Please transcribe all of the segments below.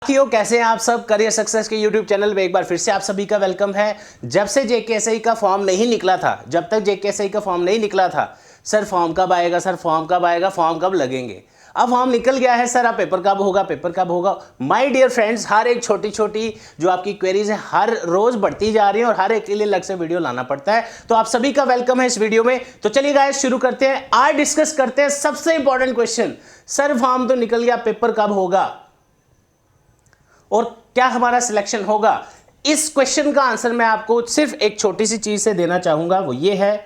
साथियों, कैसे हैं आप सब। करियर सक्सेस के यूट्यूब चैनल में एक बार फिर से आप सभी का वेलकम है। जब से जेकेएसआई का फॉर्म नहीं निकला था, जब तक जेकेएसआई का फॉर्म नहीं निकला था, सर फॉर्म कब आएगा, सर फॉर्म कब आएगा, फॉर्म कब लगेंगे। अब फॉर्म निकल गया है सर, अब पेपर कब होगा, पेपर कब होगा। माय डियर फ्रेंड्स, हर एक छोटी छोटी जो आपकी क्वेरीज है हर रोज बढ़ती जा रही है और हर एक के लिए अलग से वीडियो लाना पड़ता है। तो आप सभी का वेलकम है इस वीडियो में। तो चलिए गाइस शुरू करते हैं। आज डिस्कस करते हैं सबसे इंपॉर्टेंट क्वेश्चन। सर फॉर्म तो निकल गया, पेपर कब होगा और क्या हमारा सिलेक्शन होगा। इस क्वेश्चन का आंसर मैं आपको सिर्फ एक छोटी सी चीज से देना चाहूंगा, वो ये है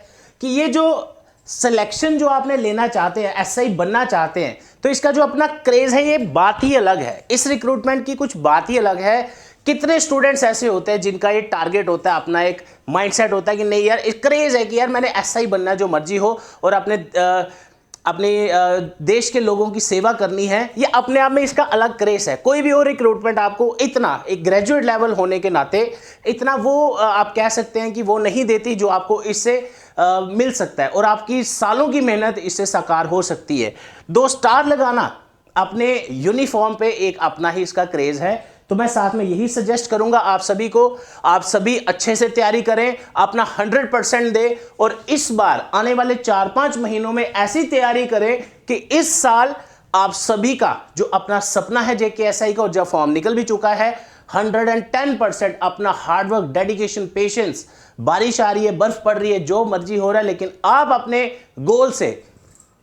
कि ये जो सिलेक्शन जो आपने लेना चाहते हैं, एसआई बनना चाहते हैं, तो इसका जो अपना क्रेज है ये बात ही अलग है। इस रिक्रूटमेंट की कुछ बात ही अलग है। कितने स्टूडेंट्स ऐसे होते हैं जिनका ये टारगेट होता है, अपना एक माइंडसेट होता है कि नहीं यार, एक क्रेज है कि यार मैंने एसआई बनना है, जो मर्जी हो, और अपने देश के लोगों की सेवा करनी है। ये अपने आप में इसका अलग क्रेज है। कोई भी और रिक्रूटमेंट आपको इतना एक ग्रेजुएट लेवल होने के नाते इतना वो आप कह सकते हैं कि वो नहीं देती जो आपको इससे मिल सकता है, और आपकी सालों की मेहनत इससे साकार हो सकती है। 2 स्टार लगाना अपने यूनिफॉर्म पे एक अपना ही इसका क्रेज है। तो मैं साथ में यही सजेस्ट करूंगा आप सभी को, आप सभी अच्छे से तैयारी करें, अपना 100% दें, और इस बार आने वाले 4-5 महीनों में ऐसी तैयारी करें कि इस साल आप सभी का जो अपना सपना है जेकेएसआई का, और जब फॉर्म निकल भी चुका है, 110% अपना हार्डवर्क, डेडिकेशन, पेशेंस। बारिश आ रही है, बर्फ पड़ रही है, जो मर्जी हो रहा है, लेकिन आप अपने गोल से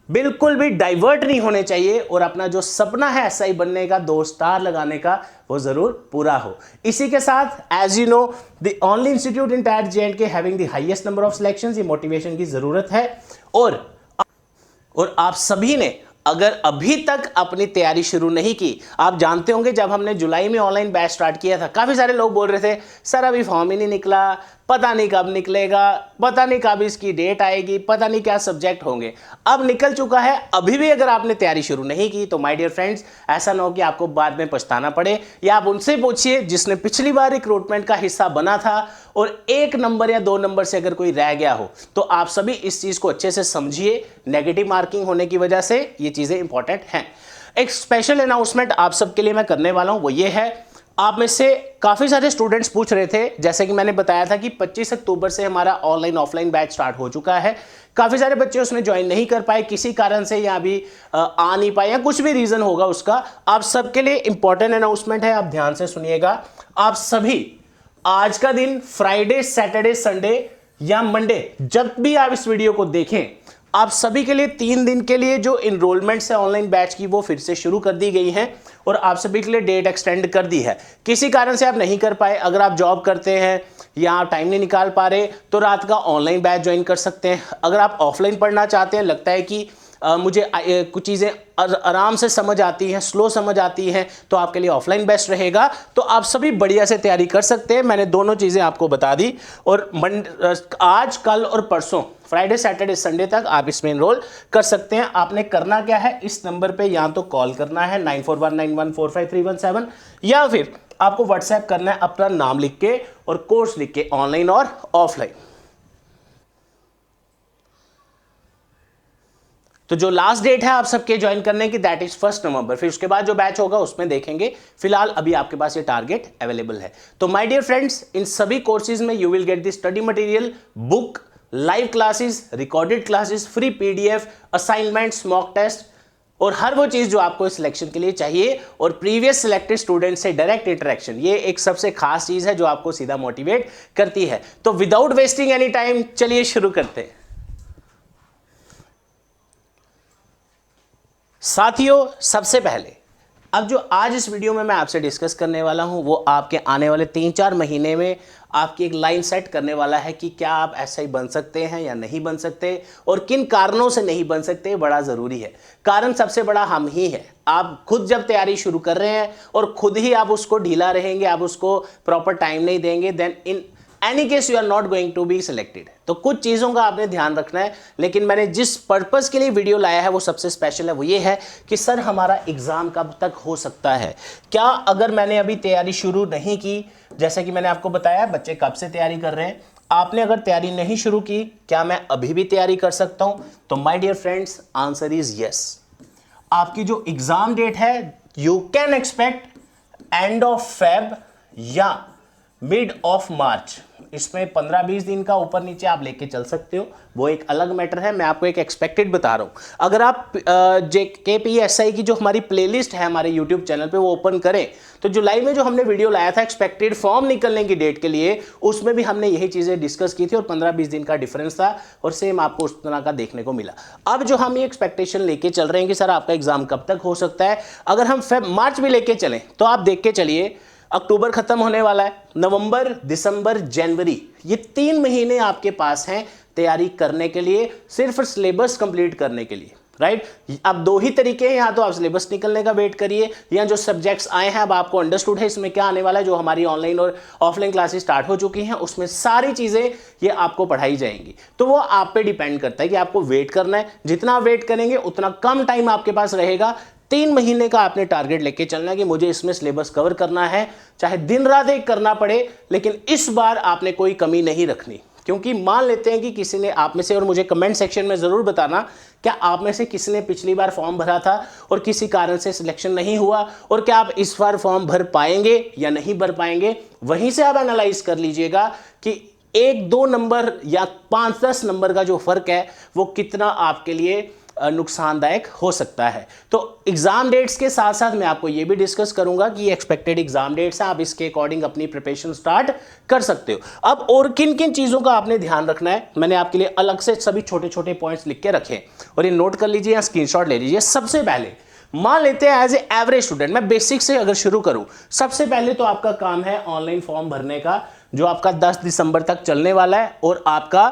बिल्कुल भी डाइवर्ट नहीं होने चाहिए, और अपना जो सपना है एसआई बनने का, 2 स्टार लगाने का, वो जरूर पूरा हो। इसी के साथ as you know the only institute in tier J&K having the highest number of selections, ये मोटिवेशन की जरूरत है। और आप सभी ने अगर अभी तक अपनी तैयारी शुरू नहीं की, आप जानते होंगे जब हमने जुलाई में ऑनलाइन बैच स्टार्ट किया था, काफ़ी सारे लोग बोल रहे थे सर अभी फॉर्म ही नहीं निकला, पता नहीं कब निकलेगा, पता नहीं कब इसकी डेट आएगी, पता नहीं क्या सब्जेक्ट होंगे। अब निकल चुका है। अभी भी अगर आपने तैयारी शुरू नहीं की तो माय डियर फ्रेंड्स, ऐसा ना हो कि आपको बाद में पछताना पड़े। या आप उनसे पूछिए जिसने पिछली बार रिक्रूटमेंट का हिस्सा बना था और 1 नंबर या 2 नंबर से अगर कोई रह गया हो, तो आप सभी इस चीज़ को अच्छे से समझिए। नेगेटिव मार्किंग होने की वजह से ये चीज़ें इंपॉर्टेंट हैं। एक स्पेशल अनाउंसमेंट आप सबके लिए मैं करने वाला हूं, वो ये है, आप में से काफ़ी सारे स्टूडेंट्स पूछ रहे थे, जैसे कि मैंने बताया था कि 25 अक्टूबर से हमारा ऑनलाइन ऑफलाइन बैच स्टार्ट हो चुका है। काफ़ी सारे बच्चे उसमें ज्वाइन नहीं कर पाए किसी कारण से, या अभी आ नहीं पाए, या कुछ भी रीज़न होगा उसका। आप सबके लिए इंपॉर्टेंट अनाउंसमेंट है, आप ध्यान से सुनिएगा। आप सभी आज का दिन, फ्राइडे, सैटरडे, संडे या मंडे, जब भी आप इस वीडियो को देखें, आप सभी के लिए 3 दिन के लिए जो इनरोलमेंट्स है ऑनलाइन बैच की, वो फिर से शुरू कर दी गई हैं, और आप सभी के लिए डेट एक्सटेंड कर दी है। किसी कारण से आप नहीं कर पाए, अगर आप जॉब करते हैं या आप टाइम नहीं निकाल पा रहे, तो रात का ऑनलाइन बैच ज्वाइन कर सकते हैं। अगर आप ऑफलाइन पढ़ना चाहते हैं, लगता है कि मुझे कुछ चीज़ें आराम से समझ आती हैं, स्लो समझ आती हैं, तो आपके लिए ऑफलाइन बेस्ट रहेगा। तो आप सभी बढ़िया से तैयारी कर सकते हैं। मैंने दोनों चीज़ें आपको बता दी, और आज, कल और परसों, फ्राइडे, सैटरडे, संडे तक आप इसमें इनरोल कर सकते हैं। आपने करना क्या है, इस नंबर पे या तो कॉल करना है 9419145317, या फिर आपको व्हाट्सएप करना है अपना नाम लिख के और कोर्स लिख के, ऑनलाइन और ऑफलाइन। तो जो लास्ट डेट है आप सबके ज्वाइन करने की, दैट इज 1 नवंबर। फिर उसके बाद जो बैच होगा उसमें देखेंगे। फिलहाल अभी आपके पास ये टारगेट अवेलेबल है। तो माय डियर फ्रेंड्स, इन सभी कोर्सेज में you will get the study material, book, live classes, recorded classes, free PDF, assignments, mock test, और हर वो चीज जो आपको सिलेक्शन के लिए चाहिए, और प्रीवियस सिलेक्टेड स्टूडेंट से डायरेक्ट इंटरेक्शन। ये एक सबसे खास चीज है जो आपको सीधा मोटिवेट करती है। तो विदाउट वेस्टिंग एनी टाइम, चलिए शुरू करते हैं। साथियों, सबसे पहले अब जो आज इस वीडियो में मैं आपसे डिस्कस करने वाला हूं, वो आपके आने वाले 3-4 महीने में आपकी एक लाइन सेट करने वाला है कि क्या आप एसआई बन सकते हैं या नहीं बन सकते, और किन कारणों से नहीं बन सकते। बड़ा ज़रूरी है। कारण सबसे बड़ा हम ही है। आप खुद जब तैयारी शुरू कर रहे हैं और खुद ही आप उसको ढीला रहेंगे, आप उसको प्रॉपर टाइम नहीं देंगे, then in any case you are not going to be selected. तो कुछ चीज़ों का आपने ध्यान रखना है। लेकिन मैंने जिस पर्पस के लिए वीडियो लाया है वो सबसे स्पेशल है, वो ये है कि सर हमारा एग्ज़ाम कब तक हो सकता है। क्या अगर मैंने अभी तैयारी शुरू नहीं की, जैसे कि मैंने आपको बताया बच्चे कब से तैयारी कर रहे हैं, आपने अगर तैयारी नहीं शुरू की, क्या मैं अभी भी तैयारी कर सकता हूं? तो my dear friends, answer is yes. आपकी जो एग्ज़ाम डेट है, you can expect end of Feb या मिड ऑफ मार्च, इसमें 15-20 दिन का ऊपर नीचे आप लेके चल सकते हो, वो एक अलग मैटर है। मैं आपको एक एक्सपेक्टेड बता रहा हूँ। अगर आप JKPSI की जो हमारी प्लेलिस्ट है हमारे यूट्यूब चैनल पे वो ओपन करें तो जुलाई में जो हमने वीडियो लाया था एक्सपेक्टेड फॉर्म निकलने की डेट के लिए, उसमें भी हमने यही चीज़ें डिस्कस की थी और 15-20 दिन का डिफरेंस था और सेम आपको उस तरह का देखने को मिला। अब जो हम ये एक्सपेक्टेशन लेके चल रहे हैं कि सर आपका एग्जाम कब तक हो सकता है, अगर हम मार्च भी लेके चलें तो आप देख के चलिए अक्टूबर खत्म होने वाला है, नवंबर, दिसंबर, जनवरी, ये 3 महीने आपके पास हैं तैयारी करने के लिए, सिर्फ सिलेबस कंप्लीट करने के लिए, राइट। अब 2 ही तरीके हैं, या तो आप सिलेबस निकलने का वेट करिए या जो सब्जेक्ट्स आए हैं अब आपको अंडरस्टूड है इसमें क्या आने वाला है। जो हमारी ऑनलाइन और ऑफलाइन क्लासेस स्टार्ट हो चुकी हैं उसमें सारी चीज़ें ये आपको पढ़ाई जाएंगी, तो वो आप पे डिपेंड करता है कि आपको वेट करना है। जितना वेट करेंगे उतना कम टाइम आपके पास रहेगा। 3 महीने का आपने टारगेट लेके चलना है कि मुझे इसमें सिलेबस कवर करना है, चाहे दिन रात एक करना पड़े, लेकिन इस बार आपने कोई कमी नहीं रखनी। क्योंकि मान लेते हैं कि किसी ने आप में से, और मुझे कमेंट सेक्शन में ज़रूर बताना क्या आप में से किसी ने पिछली बार फॉर्म भरा था और किसी कारण से सिलेक्शन नहीं हुआ, और क्या आप इस बार फॉर्म भर पाएंगे या नहीं भर पाएंगे। वहीं से आप एनालाइज कर लीजिएगा कि 1-2 नंबर या 5-10 नंबर का जो फ़र्क है वो कितना आपके लिए नुकसानदायक हो सकता है। तो एग्जाम डेट्स के साथ साथ मैं आपको ये भी डिस्कस करूंगा कि ये एक्सपेक्टेड एग्जाम डेट्स हैं, आप इसके अकॉर्डिंग अपनी प्रिपरेशन स्टार्ट कर सकते हो। अब और किन किन चीज़ों का आपने ध्यान रखना है, मैंने आपके लिए अलग से सभी छोटे छोटे पॉइंट्स लिख के रखे और ये नोट कर लीजिए या स्क्रीनशॉट ले लीजिए। सबसे पहले मान लेते हैं एज ए एवरेज स्टूडेंट, मैं बेसिक से अगर शुरू करूं, सबसे पहले तो आपका काम है ऑनलाइन फॉर्म भरने का, जो आपका 10 दिसंबर तक चलने वाला है और आपका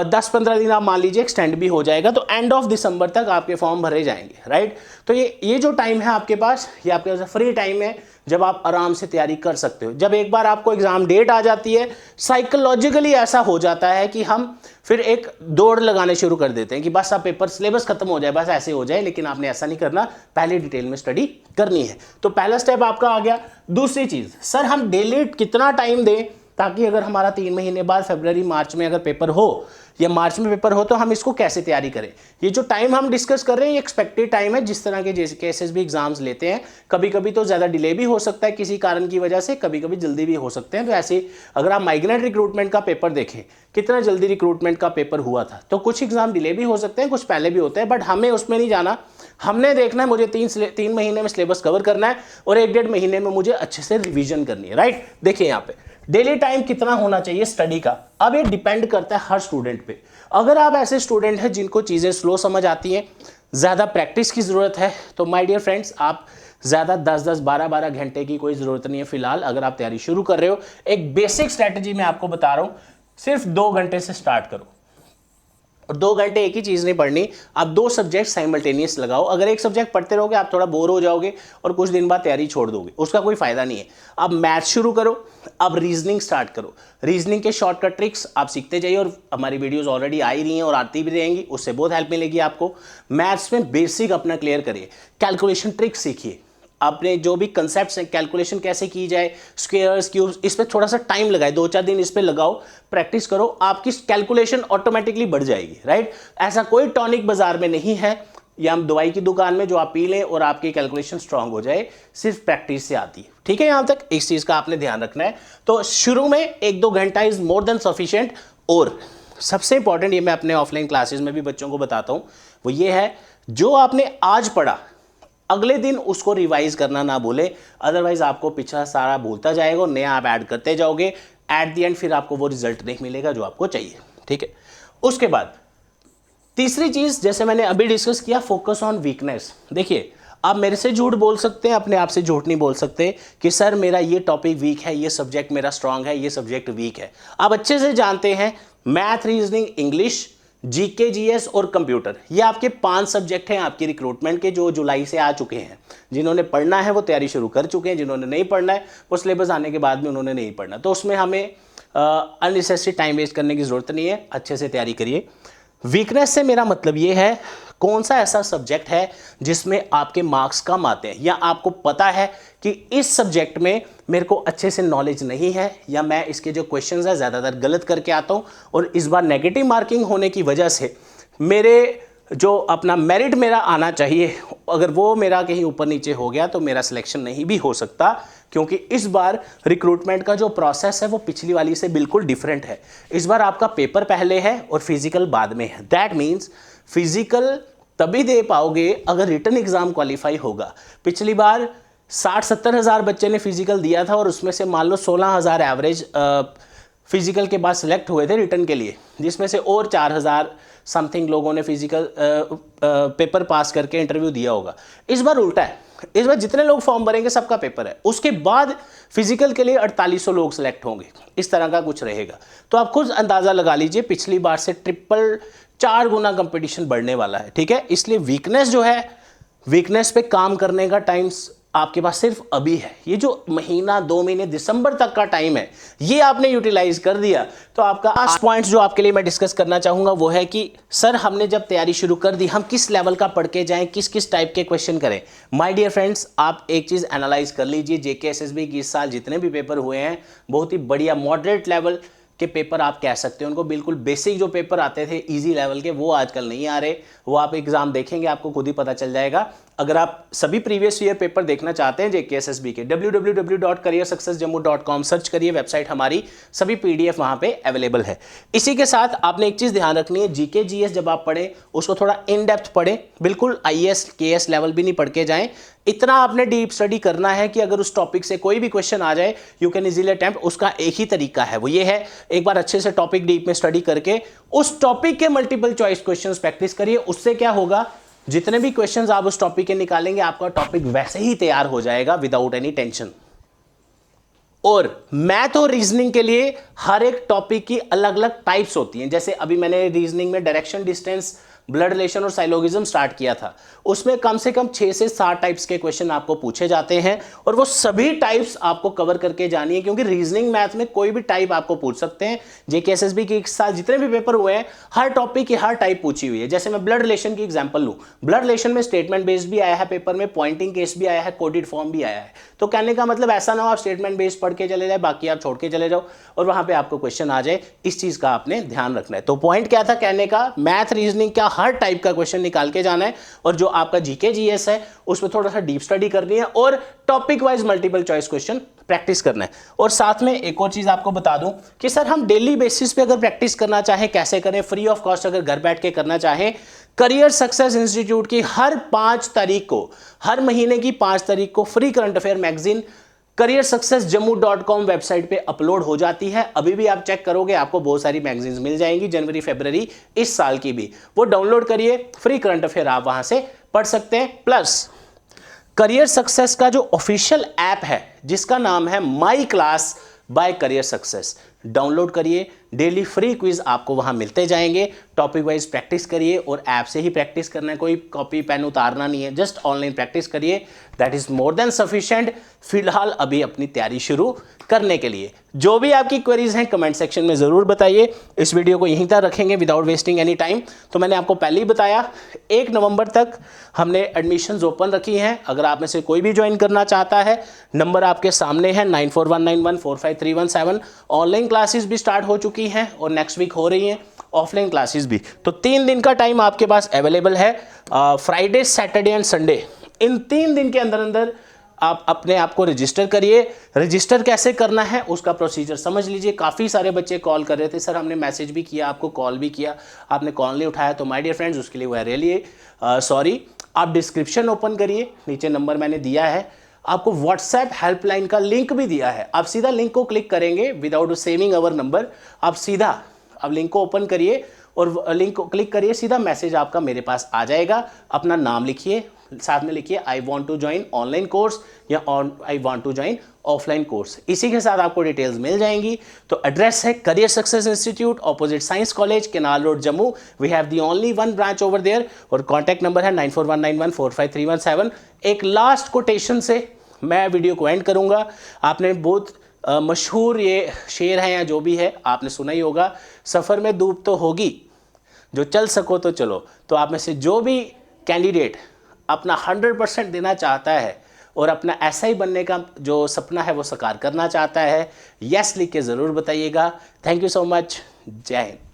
10-15 दिन आप मान लीजिए एक्सटेंड भी हो जाएगा, तो एंड ऑफ दिसंबर तक आपके फॉर्म भरे जाएंगे, राइट। तो ये जो टाइम है आपके पास, ये आपके पास फ्री टाइम है जब आप आराम से तैयारी कर सकते हो। जब एक बार आपको एग्जाम डेट आ जाती है, साइकोलॉजिकली ऐसा हो जाता है कि हम फिर एक दौड़ लगाने शुरू कर देते हैं कि बस आप पेपर सिलेबस खत्म हो जाए, बस ऐसे हो जाए, लेकिन आपने ऐसा नहीं करना, पहले डिटेल में स्टडी करनी है। तो पहला स्टेप आपका आ गया। दूसरी चीज़, सर हम डेली कितना टाइम दें ताकि अगर हमारा 3 महीने बाद फरवरी मार्च में अगर पेपर हो या मार्च में पेपर हो तो हम इसको कैसे तैयारी करें। ये जो टाइम हम डिस्कस कर रहे हैं ये एक्सपेक्टेड टाइम है। जिस तरह के केसेस भी एग्जाम्स लेते हैं, कभी कभी तो ज़्यादा डिले भी हो सकता है किसी कारण की वजह से, कभी कभी जल्दी भी हो सकते हैं। तो ऐसे अगर आप माइग्रेंट रिक्रूटमेंट का पेपर देखें, कितना जल्दी रिक्रूटमेंट का पेपर हुआ था, तो कुछ एग्जाम डिले भी हो सकते हैं, कुछ पहले भी होते हैं, बट हमें उसमें नहीं जाना। हमने देखना है मुझे 3 महीने में सिलेबस कवर करना है और 1-1.5 महीने में मुझे अच्छे से रिवीजन करनी है, राइट। देखिए यहाँ पे डेली टाइम कितना होना चाहिए स्टडी का, अब ये डिपेंड करता है हर स्टूडेंट पे। अगर आप ऐसे स्टूडेंट हैं जिनको चीज़ें स्लो समझ आती हैं, ज़्यादा प्रैक्टिस की ज़रूरत है, तो माय डियर फ्रेंड्स आप ज़्यादा 10-10, 12-12 घंटे की कोई ज़रूरत नहीं है। फिलहाल अगर आप तैयारी शुरू कर रहे हो, एक बेसिक स्ट्रैटेजी मैं आपको बता रहा हूँ, सिर्फ 2 घंटे से स्टार्ट करो और 2 घंटे एक ही चीज़ नहीं पढ़नी, आप 2 सब्जेक्ट साइमल्टेनियस लगाओ। अगर एक सब्जेक्ट पढ़ते रहोगे आप थोड़ा बोर हो जाओगे और कुछ दिन बाद तैयारी छोड़ दोगे, उसका कोई फायदा नहीं है। अब मैथ शुरू करो, अब रीजनिंग स्टार्ट करो। रीजनिंग के शॉर्टकट ट्रिक्स आप सीखते जाइए और हमारी वीडियोस ऑलरेडी आ ही रही हैं और आती भी रहेंगी, उससे बहुत हेल्प मिलेगी आपको। मैथ्स में बेसिक अपना क्लियर करिए, कैलकुलेशन ट्रिक्स सीखिए, आपने जो भी कंसेप्ट्स हैं, कैलकुलेशन कैसे की जाए, स्क्वायर्स, क्यूब्स, इस पर थोड़ा सा टाइम लगाए, 2-4 दिन इस पर लगाओ, प्रैक्टिस करो, आपकी कैलकुलेशन ऑटोमेटिकली बढ़ जाएगी, राइट। ऐसा कोई टॉनिक बाजार में नहीं है या हम दवाई की दुकान में जो आप पी लें और आपकी कैलकुलेशन स्ट्रांग हो जाए, सिर्फ प्रैक्टिस से आती है, ठीक है। यहाँ तक इस चीज़ का आपने ध्यान रखना है। तो शुरू में 1-2 घंटा इज मोर देन सफिशिएंट। और सबसे इंपॉर्टेंट, ये मैं अपने ऑफलाइन क्लासेस में भी बच्चों को बताता हूँ, वो ये है जो आपने आज पढ़ा अगले दिन उसको रिवाइज करना ना भूले, अदरवाइज आपको पिछला सारा भूलता जाएगा और नया आप ऐड करते जाओगे, एट द एंड फिर आपको वो रिजल्ट नहीं मिलेगा जो आपको चाहिए, ठीक है। उसके बाद तीसरी चीज, जैसे मैंने अभी डिस्कस किया, फोकस ऑन वीकनेस। देखिए आप मेरे से झूठ बोल सकते हैं, अपने आप से झूठ नहीं बोल सकते कि सर मेरा ये टॉपिक वीक है, ये सब्जेक्ट मेरा स्ट्रांग है, ये सब्जेक्ट वीक है। आप अच्छे से जानते हैं math, reasoning, English, GK, GS और कंप्यूटर, ये आपके 5 सब्जेक्ट हैं आपकी रिक्रूटमेंट के, जो जुलाई से आ चुके हैं। जिन्होंने पढ़ना है वो तैयारी शुरू कर चुके हैं, जिन्होंने नहीं पढ़ना है वो सिलेबस आने के बाद में उन्होंने नहीं पढ़ना। तो उसमें हमें अननेसेसरी टाइम वेस्ट करने की ज़रूरत नहीं है, अच्छे से तैयारी करिए। वीकनेस से मेरा मतलब ये है कौन सा ऐसा सब्जेक्ट है जिसमें आपके मार्क्स कम आते हैं, या आपको पता है कि इस सब्जेक्ट में मेरे को अच्छे से नॉलेज नहीं है, या मैं इसके जो क्वेश्चंस है ज़्यादातर गलत करके आता हूँ और इस बार नेगेटिव मार्किंग होने की वजह से मेरे जो अपना मेरिट मेरा आना चाहिए, अगर वो मेरा कहीं ऊपर नीचे हो गया तो मेरा सिलेक्शन नहीं भी हो सकता, क्योंकि इस बार रिक्रूटमेंट का जो प्रोसेस है वो पिछली वाली से बिल्कुल डिफरेंट है। इस बार आपका पेपर पहले है और फिजिकल बाद में है। दैट मीन्स फिजिकल तभी दे पाओगे अगर रिटन एग्जाम क्वालिफाई होगा। पिछली बार 60-70 हज़ार बच्चे ने फिजिकल दिया था और उसमें से मान लो 16,000 एवरेज फिजिकल के बाद सिलेक्ट हुए थे रिटन के लिए, जिसमें से और 4,000 समथिंग लोगों ने फिजिकल पेपर पास करके इंटरव्यू दिया होगा। इस बार उल्टा है, इस बार जितने लोग फॉर्म भरेंगे सबका पेपर है, उसके बाद फिजिकल के लिए 4800 लोग सिलेक्ट होंगे। इस तरह का कुछ रहेगा। तो आप खुद अंदाज़ा लगा लीजिए, पिछली बार से 4 गुना कंपटीशन बढ़ने वाला है। ठीक है, इसलिए वीकनेस जो है, वीकनेस पे काम करने का टाइम आपके पास सिर्फ अभी है। ये जो महीना 2 महीने दिसंबर तक का टाइम है, ये आपने यूटिलाइज कर दिया तो आपका 8 पॉइंट्स जो आपके लिए मैं डिस्कस करना चाहूंगा वो है कि सर हमने जब तैयारी शुरू कर दी, हम किस लेवल का पढ़ के जाएं, किस किस टाइप के क्वेश्चन करें। माय डियर फ्रेंड्स, आप एक चीज़ एनालाइज कर लीजिए, जेके एसएसबी की इस साल जितने भी पेपर हुए हैं बहुत ही बढ़िया मॉडरेट लेवल के पेपर आप कह सकते हैं उनको। बिल्कुल बेसिक जो पेपर आते थे इजी लेवल के, वो आजकल नहीं आ रहे। वो आप एग्जाम देखेंगे आपको खुद ही पता चल जाएगा। अगर आप सभी प्रीवियस ईयर पेपर देखना चाहते हैं जेके एसएसबी के, www.careersuccessjammu.com सर्च करिए, वेबसाइट हमारी, सभी पीडीएफ वहां पे अवेलेबल है। इसी के साथ आपने एक चीज ध्यान रखनी है, जीके जीएस जब आप पढ़ें उसको थोड़ा इन डेप्थ पढ़ें, बिल्कुल आईएएस केएस लेवल भी नहीं पढ़ के जाएं। इतना आपने डीप स्टडी करना है कि अगर उस टॉपिक से कोई भी क्वेश्चन आ जाए यू कैन इजीली अटेम्प्ट। उसका एक ही तरीका है, वो ये है, एक बार अच्छे से टॉपिक डीप में स्टडी करके उस टॉपिक के मल्टीपल चॉइस क्वेश्चंस प्रैक्टिस करिए। उससे क्या होगा, जितने भी क्वेश्चंस आप उस टॉपिक के निकालेंगे आपका टॉपिक वैसे ही तैयार हो जाएगा विदाउट एनी टेंशन। और मैथ और रीजनिंग के लिए हर एक टॉपिक की अलग अलग टाइप्स होती हैं। जैसे अभी मैंने रीजनिंग में डायरेक्शन, डिस्टेंस, ब्लड रिलेशन और साइलोगिज्म स्टार्ट किया था, उसमें कम से कम 6 से 7 टाइप्स के क्वेश्चन आपको पूछे जाते हैं और वो सभी टाइप्स आपको कवर करके जानी है, क्योंकि रीजनिंग मैथ में कोई भी टाइप आपको पूछ सकते हैं। जेके एसएसबी के एक साल जितने भी पेपर हुए हैं हर टॉपिक की हर टाइप पूछी हुई है। जैसे मैं ब्लड रिलेशन की एग्जांपल लूं, ब्लड रिलेशन में स्टेटमेंट बेस्ड भी आया है पेपर में, पॉइंटिंग केस भी आया है, कोडेड फॉर्म भी आया है। तो कहने का मतलब ऐसा ना हो आप स्टेटमेंट बेस्ड पढ़ के चले जाए, बाकी आप छोड़ के चले जाओ और वहां पे आपको क्वेश्चन आ जाए। इस चीज का आपने ध्यान रखना है। तो पॉइंट क्या था कहने का, मैथ रीजनिंग का हर टाइप का क्वेश्चन निकाल के जाना है और जो आपका जीके जीएस है उसमें थोड़ा सा डीप स्टडी करनी है और topic wise multiple choice question practice करना है। और साथ में एक और चीज आपको बता दूं कि सर हम डेली बेसिस पे अगर प्रैक्टिस करना चाहें कैसे करें, फ्री ऑफ कॉस्ट अगर घर बैठ के करना चाहें, करियर सक्सेस इंस्टीट्यूट की हर 5 तारीख को, हर महीने की 5 तारीख को free current affair magazine careersuccessjammu.com website पे अपलोड हो जाती है। अभी भी आप चेक करोगे आपको बहुत सारी मैगजीन्स मिल जाएंगी, जनवरी फरवरी इस साल की भी। वो डाउनलोड करिए, फ्री करंट अफेयर आप वहां से पढ़ सकते हैं। प्लस करियर सक्सेस का जो ऑफिशियल ऐप है जिसका नाम है my class by career success, download करिए। डेली फ्री क्विज आपको वहां मिलते जाएंगे। टॉपिक वाइज प्रैक्टिस करिए और ऐप से ही प्रैक्टिस करना है, कोई कॉपी पेन उतारना नहीं है, जस्ट ऑनलाइन प्रैक्टिस करिए। That is more than sufficient फिलहाल अभी अपनी तैयारी शुरू करने के लिए। जो भी आपकी क्वेरीज हैं कमेंट सेक्शन में जरूर बताइए। इस वीडियो को यहीं तक रखेंगे विदाउट वेस्टिंग एनी टाइम। तो मैंने आपको पहले ही बताया 1 नवंबर तक हमने एडमिशंस ओपन रखी हैं। अगर आप में से कोई भी ज्वाइन करना चाहता है, नंबर आपके सामने है 9419145317। ऑनलाइन क्लासेस भी स्टार्ट हो चुकी हैं और नेक्स्ट वीक हो रही हैं ऑफलाइन क्लासेस भी। तो 3 दिन का टाइम आपके पास अवेलेबल है, फ्राइडे, सैटरडे एंड संडे। इन 3 दिन के अंदर अंदर आप अपने आप को रजिस्टर करिए। रजिस्टर कैसे करना है उसका प्रोसीजर समझ लीजिए। काफ़ी सारे बच्चे कॉल कर रहे थे, सर हमने मैसेज भी किया, आपको कॉल भी किया, आपने कॉल नहीं उठाया। तो माय डियर फ्रेंड्स, उसके लिए वो रियली सॉरी। आप डिस्क्रिप्शन ओपन करिए, नीचे नंबर मैंने दिया है, आपको व्हाट्सएप हेल्पलाइन का लिंक भी दिया है। आप सीधा लिंक को क्लिक करेंगे विदाउट सेविंग अवर नंबर। आप सीधा अब लिंक को ओपन करिए और लिंक को क्लिक करिए, सीधा मैसेज आपका मेरे पास आ जाएगा। अपना नाम लिखिए, साथ में लिखिए I want to join online course या I want to join offline course. इसी के साथ आपको डिटेल्स मिल जाएंगी। तो एड्रेस है career success institute, opposite science college, canal road, Jammu. We have the only 1 branch over there और कॉन्टैक्ट नंबर है 9419145317। एक लास्ट कोटेशन से मैं वीडियो को एंड करूंगा। आपने बहुत मशहूर ये शेर है या जो भी है आपने सुना ही होगा, सफ़र में धूप तो होगी, जो चल सको तो चलो। तो आप में से जो भी कैंडिडेट अपना 100% देना चाहता है और अपना ऐसा ही बनने का जो सपना है वो साकार करना चाहता है, यस लिख के ज़रूर बताइएगा। Thank you so much. जय हिंद।